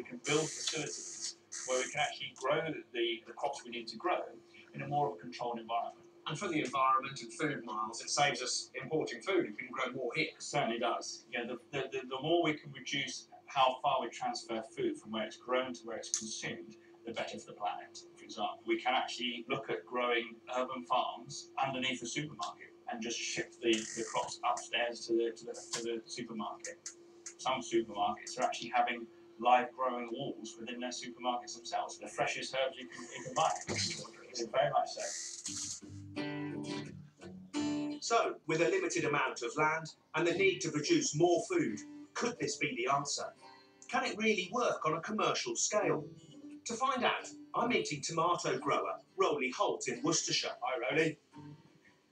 can build facilities where we can actually grow the crops we need to grow in a more of a controlled environment. And for the environment and food miles, it saves us importing food if we can grow more here. It certainly does. You know, the more we can reduce how far we transfer food from where it's grown to where it's consumed, the better for the planet. For example, we can actually look at growing urban farms underneath the supermarket and just ship the crops upstairs to the supermarket. Some supermarkets are actually having live growing walls within their supermarkets themselves. The freshest herbs you can buy. It's very much so. So, with a limited amount of land and the need to produce more food, could this be the answer? Can it really work on a commercial scale? To find out, I'm meeting tomato grower Rowley Holt in Worcestershire. Hi, Rowley.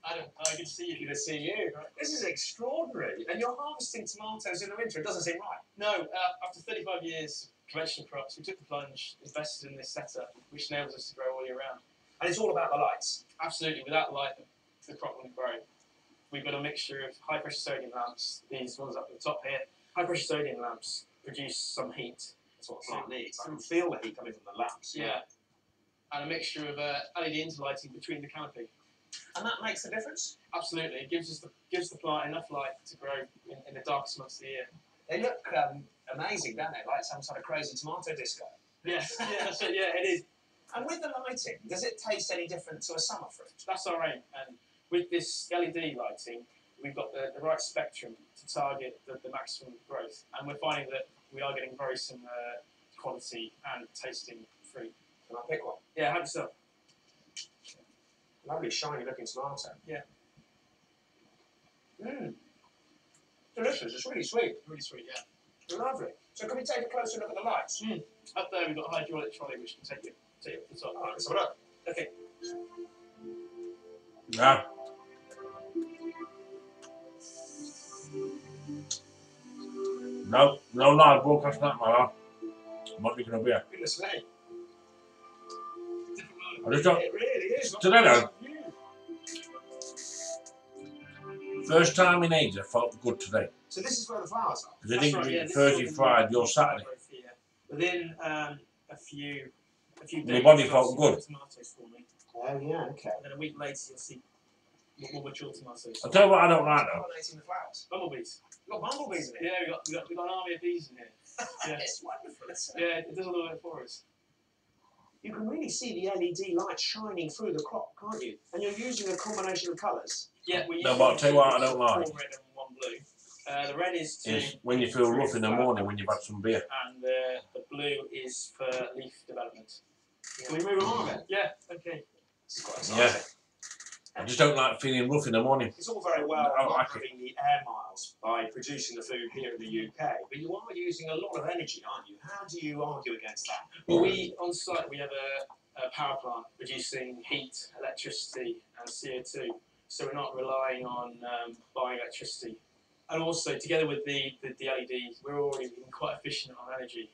Adam, good to see you. Good to see you. This is extraordinary. And you're harvesting tomatoes in the winter. It doesn't seem right. No, after 35 years of conventional crops, we took the plunge, invested in this setup, which enables us to grow all year round. And it's all about the lights. Absolutely. Without light, the crop wouldn't grow. We've got a mixture of high-pressure sodium lamps, these ones up at the top here. High-pressure sodium lamps produce some heat. That's what the plant needs. I can feel the heat coming from the lamps. Yeah. And a mixture of LED interlighting between the canopy. And that makes a difference? Absolutely. It gives the plant enough light to grow in the darkest months of the year. They look amazing, don't they? Like some sort of crazy tomato disco. Yeah, yeah, it is. And with the lighting, does it taste any different to a summer fruit? That's our aim. And with this LED lighting, we've got the right spectrum to target the maximum growth. And we're finding that we are getting very similar quality and tasting fruit. Can I pick one? Yeah, have yourself. Lovely, shiny looking tomato. Yeah. Mmm. Delicious. It's really sweet. Really sweet, yeah. Lovely. So can we take a closer look at the lights? Up there, we've got a hydraulic trolley which can take you up to the top. All right, let's have a look. Okay. Yeah. No live broadcast that, man. I'm not drinking a beer. Goodness me. I just don't. It really is. Today, though. First time in ages, I felt good today. So this is where the flowers are? Because I didn't drink Thursday, Friday, or Saturday. Within a few days, My body felt good. Tomatoes for me. Oh yeah, okay. And then a week later, you'll see more mature tomatoes. I'll tell you what I don't like though. Pollinating the flowers. Bumblebees. You've got bumblebees in here. Yeah, we got an army of bees in here. Yeah. It's wonderful, isn't it? Yeah, it does all the work for us. You can really see the LED light shining through the crop, can't you? And you're using a combination of colours. Yeah, we No, but I'll tell you what I don't like. One red and one blue. The red is to Is when you feel rough in the morning when you've had some beer. and the blue is for leaf development. Can we move on a bit? Yeah, okay. This is quite exciting. Yeah. I just don't like feeling rough in the morning. It's all very well I not like having the air miles by producing the food here in the UK, but you are using a lot of energy, aren't you? How do you argue against that? Well, on site we have a power plant producing heat, electricity and CO2, so we're not relying on buying electricity. And also, together with the LED, we're already being quite efficient on energy,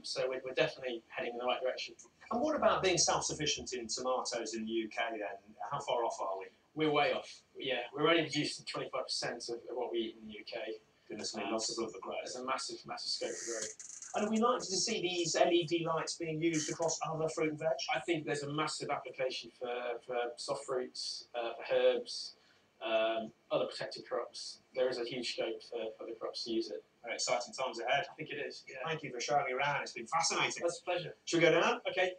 so we're definitely heading in the right direction. And what about being self-sufficient in tomatoes in the UK then? How far off are we? We're way off. Yeah, we're only producing 25% of what we eat in the UK. Goodness me, lots of room for growth. There's a massive scope for growth. And are we likely to see these LED lights being used across other fruit and veg? I think there's a massive application for soft fruits, for herbs, other protected crops. There is a huge scope for the crops to use it. Very exciting times ahead. I think it is. Yeah. Thank you for showing me around. It's been fascinating. That's a pleasure. Should we go down? Okay.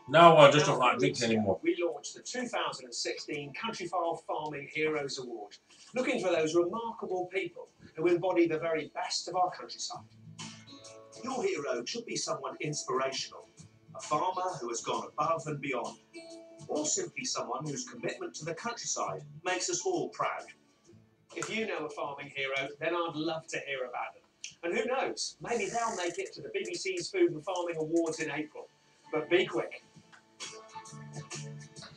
No, I just don't like drinking anymore. We launched the 2016 Countryfile Farming Heroes Award, looking for those remarkable people who embody the very best of our countryside. Your hero should be someone inspirational, a farmer who has gone above and beyond, or simply someone whose commitment to the countryside makes us all proud. If you know a farming hero, then I'd love to hear about them. And who knows, maybe they'll make it to the BBC's Food and Farming Awards in April. But be quick.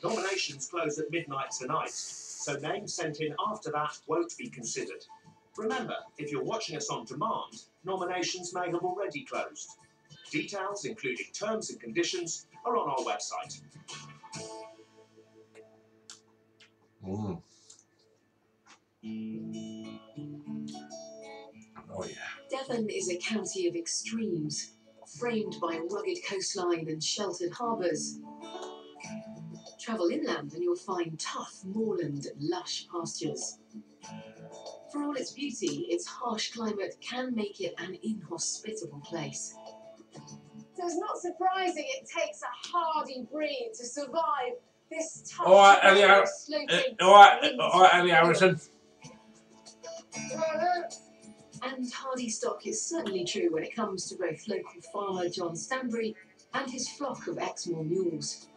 Nominations close at midnight tonight, so names sent in after that won't be considered. Remember, if you're watching us on demand, nominations may have already closed. Details, including terms and conditions, are on our website. Mm. Oh yeah. Devon is a county of extremes, framed by rugged coastline and sheltered harbours. Travel inland and you'll find tough moorland and lush pastures. For all its beauty, its harsh climate can make it an inhospitable place. So it's not surprising it takes a hardy breed to survive this tough Alright, Ellie, alright, Ellie Harrison. And hardy stock is certainly true when it comes to both local farmer John Stanbury and his flock of Exmoor mules.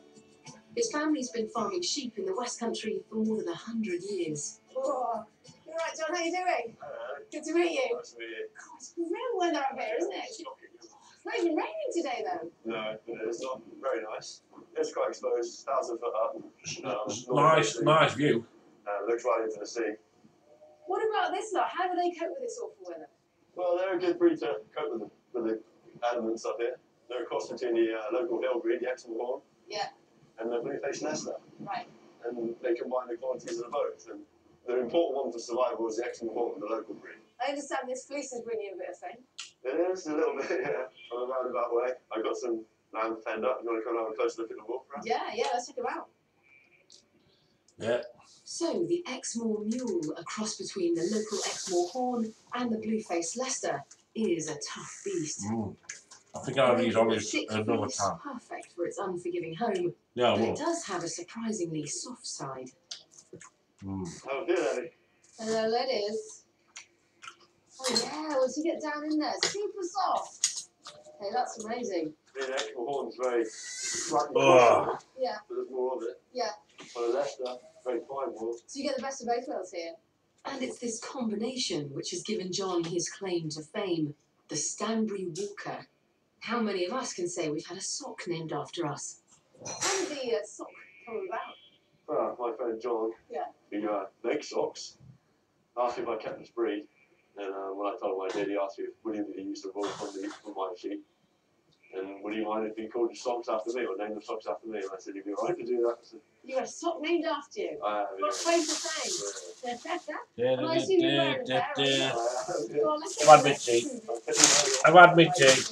His family's been farming sheep in the West Country for more than 100 years. Oh, you're right, John. How you doing? Good to meet you. Nice to meet you. God, it's real weather up here, isn't it? It's not even raining today, though. No, it's not very nice. It's quite exposed, 1,000 foot up. Nice view. Looks right into the sea. What about this lot? How do they cope with this awful weather? Well, they're a good breed to cope with the elements up here. They're a cross between the local hill breed, the Exmoor Horn, Yeah. and the Blue-faced Leicester. Right. And they combine the qualities of both. And the important one for survival is the Exmoor Horn, the local breed. I understand this fleece is bringing you a bit of fame. It is a little bit, yeah, on a roundabout way. I've got some land penned up. You want to come and have a closer look at the wolf, right? Yeah, let's check them out. Yeah. So the Exmoor mule, a cross between the local Exmoor Horn and the blue-faced Leicester, is a tough beast. Mm. I think I'll have these on The this thick another fleece, time. perfect for its unforgiving home, Yeah, I but will. it does have a surprisingly soft side. Mm. How do Ellie? Hello, ladies. Oh yeah, once you get down in there, super soft. Hey, that's amazing. The Exmoor Horn's very slightly Ugh. coarser, Yeah, but there's more of it. yeah. For the Leicester, very fine wolf. So you get the best of both worlds here. And it's this combination which has given John his claim to fame, the Stanbury Walker. How many of us can say we've had a sock named after us? How did the sock come about? Well, my friend John, Yeah. who makes socks, asked me if I kept this breed. And when I told him I did, he asked me if William did use the wool from my sheep. And would he mind if he called the socks after me or named the socks after me? And I said, you'd be alright to do that. I said, You got a sock named after you. What a claim to fame. And I assume you're wearing a pair, aren't you? Go on, let's take I've a had my look. tea. Oh I've had my tea.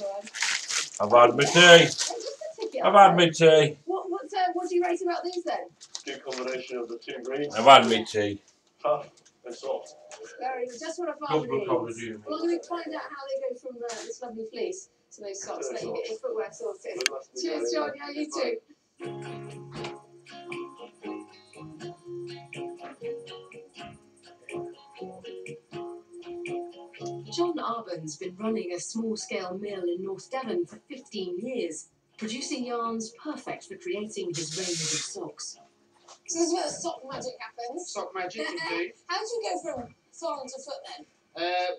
I've had my tea. Just a ticket. I've had my tea. What do you rate about these then? Good combination of the two breeds. I've had my tea. Tough and soft. Very, just what a farmer Couple of needs. you. Well, I'm going to find out how they go from this lovely fleece to those socks, let you get your footwear sorted. Good luck to Cheers, John. Yeah, you too. John Arbon's been running a small-scale mill in North Devon for 15 years, producing yarns perfect for creating his range of socks. So this is where the sock magic happens. Sock magic indeed. How do you go from thong to foot then?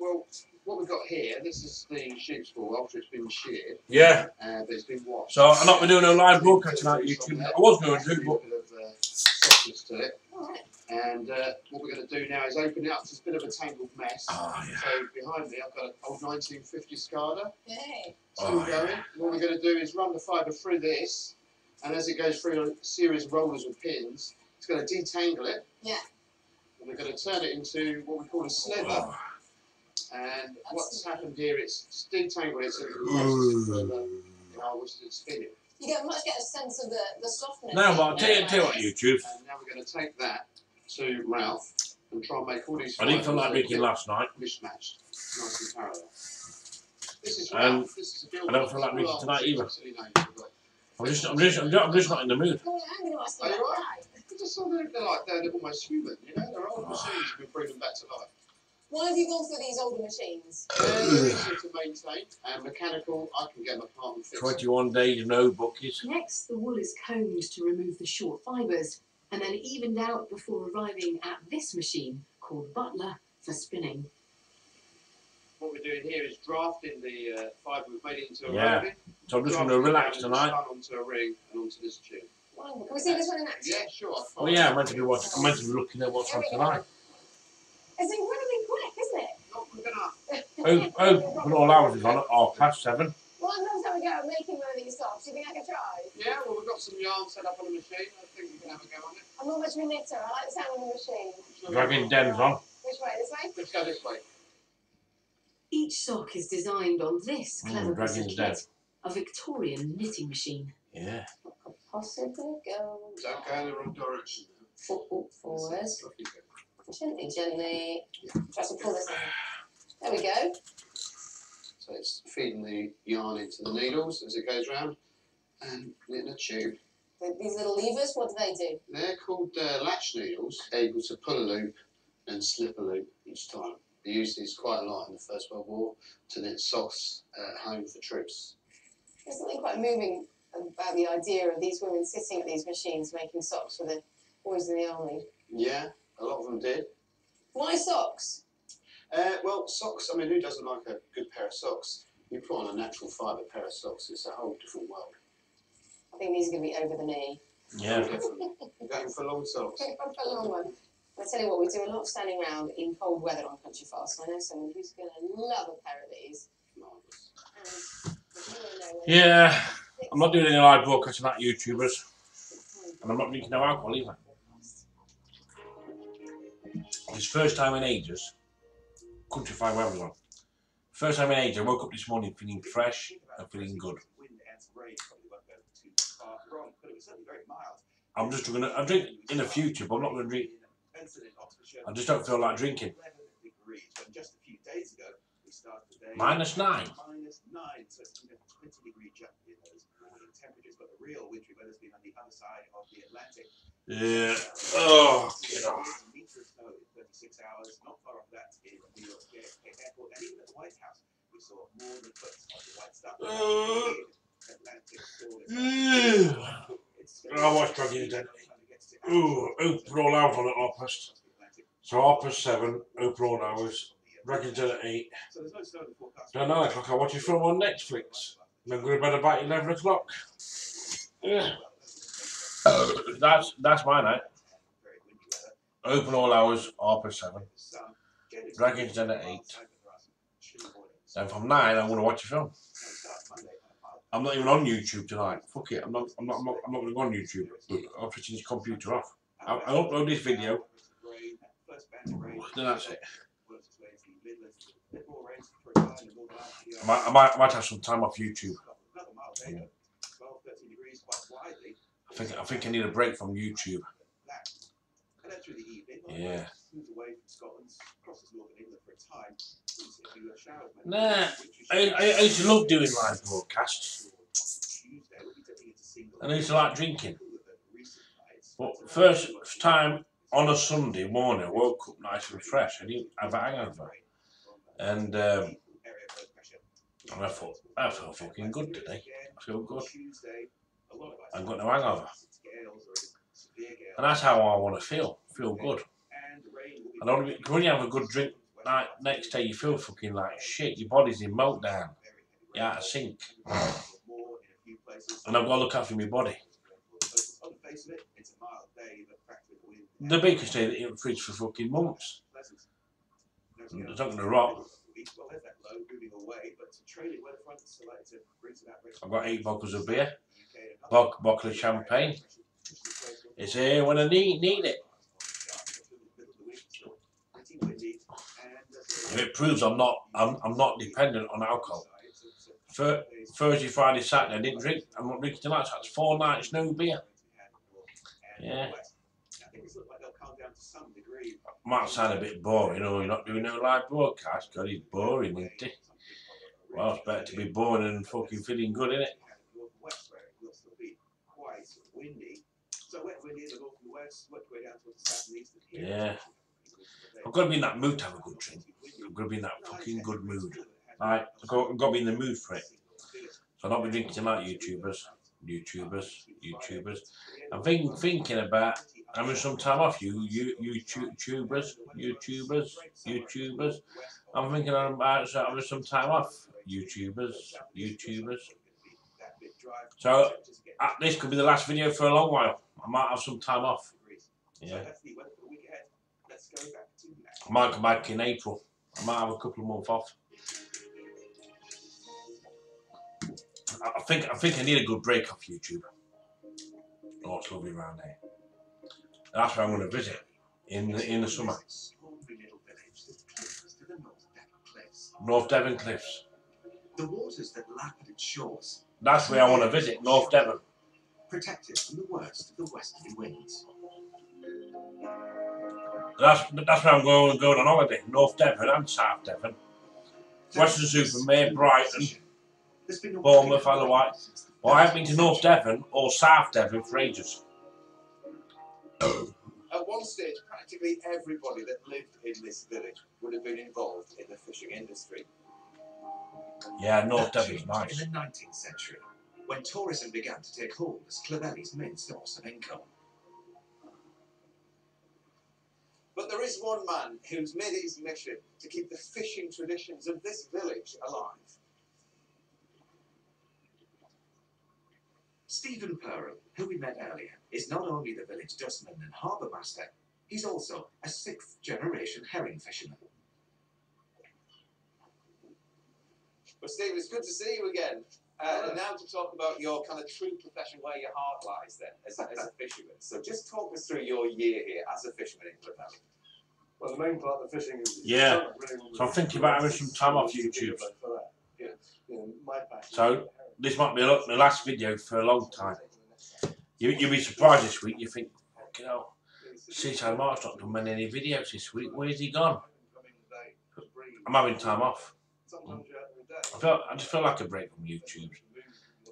Well, what we've got here, this is the sheep's wool after it's been sheared, Yeah. but it's been washed. So I'm not been doing a live broadcast tonight, YouTube. I was going to, but A bit of softness to it. Alright. And what we're going to do now is open it up to a bit of a tangled mess. oh yeah. So behind me, I've got an old 1950 SCADA, Hey. still Oh, going. yeah. What we're going to do is run the fibre through this, and as it goes through a series of rollers with pins, it's going to detangle it. Yeah. And we're going to turn it into what we call a sliver. Oh. And what's happened here, it's detangled it so it can process it further in our worsted spinning. You get a sense of the softness. Now, but I'll tell you what, YouTube. And now we're going to take that to Ralph and try and make all these I didn't feel like fibres making last night. mismatched, nice and parallel. This is And Ralph. This is a build. I don't feel like making tonight either. Silly names we've got. I'm just not in the mood. Oh, yeah, I'm going to ask you Are you about right? that. They're just sort of, they're almost human, you know. They're old machines. We bring them back to life. Why have you gone for these older machines? They're easier to maintain and mechanical. I can get them apart and fix. 21 days, no bookies. Next, the wool is combed to remove the short fibres, and then evened out before arriving at this machine called Butler for spinning. What we're doing here is drafting the fibre. We've made it into a Yeah. roving. So I'm just going to Drafting it relax down and tonight. spun onto a ring and onto this tube. Wonderful. Can we see this one in action? Yeah, sure. Oh yeah, I'm meant to be watching. I'm meant to be looking at what's on tonight. It's incredibly quick, isn't it? Not quick enough. Open all hours is on at 7:30. Well, I'm not having a go at making one of these socks? Do you think I could try? Yeah, well, we've got some yarn set up on the machine. I think we can have a go on it. I'm not much of a knitter. I like the sound of the machine. Dragon Den's on. Which way? This way? Let's go this way. Each sock is designed on this clever piece of Dragon's Den. kit, a Victorian knitting machine. Yeah. Possibly go. Don't go in the wrong direction. Forward. Fluffy bit. Gently, gently. Try to pull this in. There we go. So it's feeding the yarn into the needles as it goes round and knitting a tube. These little levers, what do they do? They're called latch needles, able to pull a loop and slip a loop each time. They used these quite a lot in the First World War to knit socks at home for troops. There's something quite moving about the idea of these women sitting at these machines making socks for the boys in the army. Yeah, a lot of them did. Why socks? Well, socks, I mean, who doesn't like a good pair of socks? You put on a natural fibre pair of socks, it's a whole different world. I think these are going to be over the knee. Yeah. Definitely. Going for long socks. A long one. I tell you what, we do a lot of standing around in cold weather on Country Fast, so I know someone who's going to love a pair of these. Yeah. I'm not doing any live broadcasting like YouTubers. And I'm not drinking no alcohol either. It's first time in ages. Country Fire weather's on. First time in ages, I woke up this morning feeling fresh and feeling good. I'm just gonna, I drink in the future, but I'm not gonna drink. I just don't feel like drinking. -9. Yeah. Oh, get off. I watched Dragon's Den. Ooh, open all hours on at 7:30. So 7:30, open all hours. Dragon's Den at 8. Then 9 o'clock I watch a film on Netflix. Then go to bed about 11 o'clock. Yeah. That's my night. Open all hours, 7:30. Dragon's Den at 8. Then from 9 I'm gonna watch a film. I'm not even on YouTube tonight. Fuck it, I'm not gonna go on YouTube. I'm switching this computer off. I'll upload this video. Then that's it. I might have some time off YouTube. Yeah. I think I need a break from YouTube. Yeah. Nah, I used to love doing live broadcasts. And I used to like drinking. But first time on a Sunday morning, I woke up nice and fresh. I didn't have a hangover. And I thought, I feel fucking good today. I feel good. I've got no hangover. And that's how I want to feel good. I don't want to when you have a good drink, next day you feel fucking like shit. Your body's in meltdown. You're out of sync. And I've got to look after my body. The bacon stayed in the fridge for fucking months. It's not going to rot. I've got 8 bottles of beer, bottle of champagne. It's here when I need it. It proves I'm not dependent on alcohol. Thursday, Friday, Saturday, I didn't drink. I'm not drinking tonight, so that's 4 nights no beer. Yeah. Might sound a bit boring, you're not doing no live broadcast, God, he's boring, isn't he? Well, it's better to be boring and fucking feeling good, isn't it? Yeah. I've got to be in that mood to have a good drink. I've got to be in that fucking good mood. Right, I've got to be in the mood for it. So I'll not be drinking tonight, YouTubers. I'm thinking about having some time off, YouTubers. I'm thinking about having some time off, YouTubers. So this could be the last video for a long while. I might have some time off. Yeah. I might come back in April. I might have a couple of months off. I think I need a good break off YouTube. Oh, it's lovely around here. That's where I'm going to visit in the summer. North Devon Cliffs. The waters that lap at its shores. That's where I want to visit, North Devon. Protected from the worst of the westerly winds. That's where I'm going on holiday, North Devon and South Devon. Weston-super-Mare, Brighton, Bournemouth, Isle of Wight. Well, I haven't been to North Devon or South Devon for ages. At one stage, practically everybody that lived in this village would have been involved in the fishing industry. Yeah, North Devon's nice. In the 19th century, when tourism began to take hold as Clovelly's main source of income. But there is one man who's made it his mission to keep the fishing traditions of this village alive. Stephen Perham, who we met earlier, is not only the village dustman and harbour master, he's also a 6th-generation herring fisherman. Well, Steve, it's good to see you again. And now to talk about your kind of true profession, where your heart lies then, as a fisherman. So just talk us through your year here as a fisherman in Clovelly. Well, the main part of the fishing is yeah. So I'm thinking about having some time off YouTube. So this might be my last video for a long time. You'll be surprised this week. You think, you know, Seaside Mark's not done many videos this week. Where's he gone? I'm having time off. I just feel like a break from YouTube.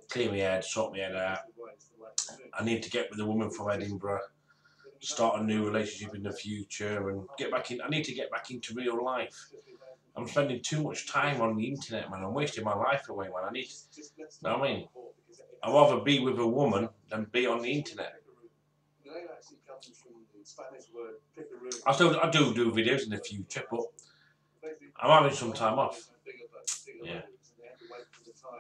Clear my head, sort my head out. I need to get with a woman from Edinburgh, start a new relationship in the future, and get back in. I need to get back into real life. I'm spending too much time on the internet, man. I'm wasting my life away, man. You know what I mean? I'd rather be with a woman than be on the internet. I do videos in the future, but I'm having some time off. Yeah.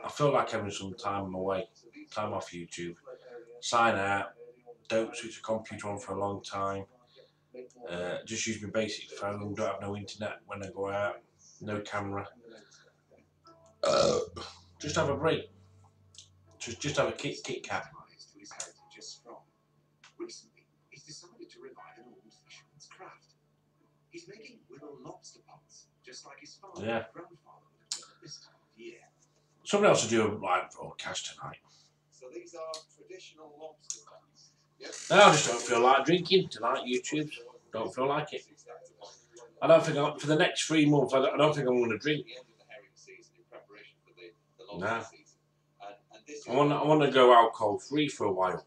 I feel like having some time away, time off YouTube. Sign out, don't switch the computer on for a long time. Just use my basic phone, don't have no internet when I go out, no camera. Just have a break. Just have a Kit Kat. Recently, he's decided to revive an old fisherman's craft. He's making willow lobster pots, just like his father and grandfather would have done at this time of year. Someone else will do a live broadcast tonight. So these are traditional lobster pots. Yep. No, I just don't feel like drinking tonight, YouTube. Don't feel like it. I don't think for the next 3 months, I don't think I'm going to drink. No. I want to go alcohol free for a while.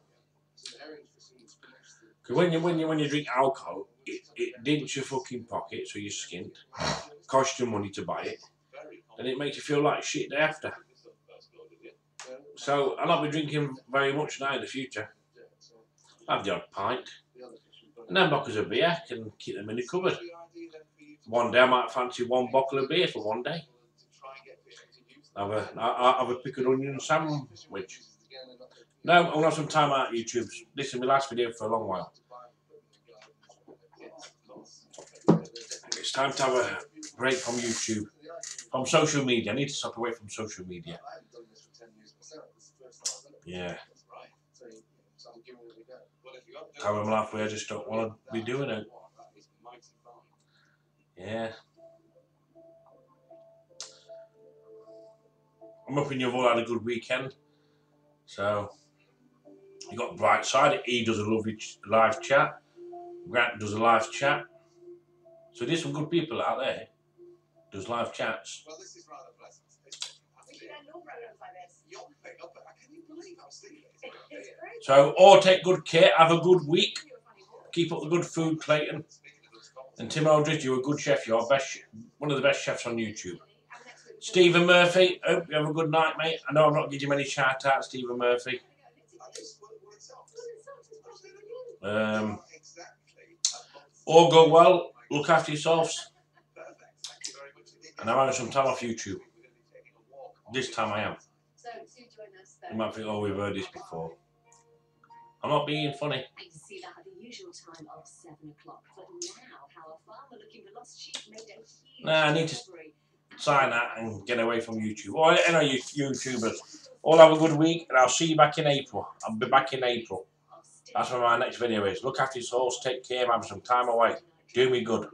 Because when you drink alcohol, it dints your fucking pocket, so you're skint. Costs you money to buy it, and it makes you feel like shit day after. So I'll not be drinking very much now in the future. I'll have the odd pint, and then bottles of beer. I can keep them in the cupboard. One day I might fancy 1 bottle of beer for one day. Have a pickled onion sandwich. No, I want to have some time out of YouTube. This is my last video for a long while. It's time to have a break from YouTube, from social media. I need to step away from social media. Yeah. Time in my life where I just don't want to be doing it. Yeah. I'm hoping you've all had a good weekend. So, you got Brightside. He does a lovely live chat. Grant does a live chat. So there's some good people out there. Does live chats. Well, this is rather pleasant. Can you believe how sleepy it is? So, all take good care. Have a good week. Keep up the good food, Clayton. And Tim Aldridge, you're a good chef. You're one of the best chefs on YouTube. Stephen Murphy, hope you have a good night, mate. I know I'm not giving you many shout outs, Stephen Murphy. All go well, look after yourselves. And I'm having some time off YouTube. This time I am. You might think, oh, we've heard this before. I'm not being funny. I can see that at the usual time of 7 o'clock. But now, how a farmer looking for lost sheep made a huge I need to sign that and get away from YouTube. Or any YouTubers. All have a good week, and I'll see you back in April. I'll be back in April. That's when my next video is. Look after yourselves, take care, have some time away. Do me good.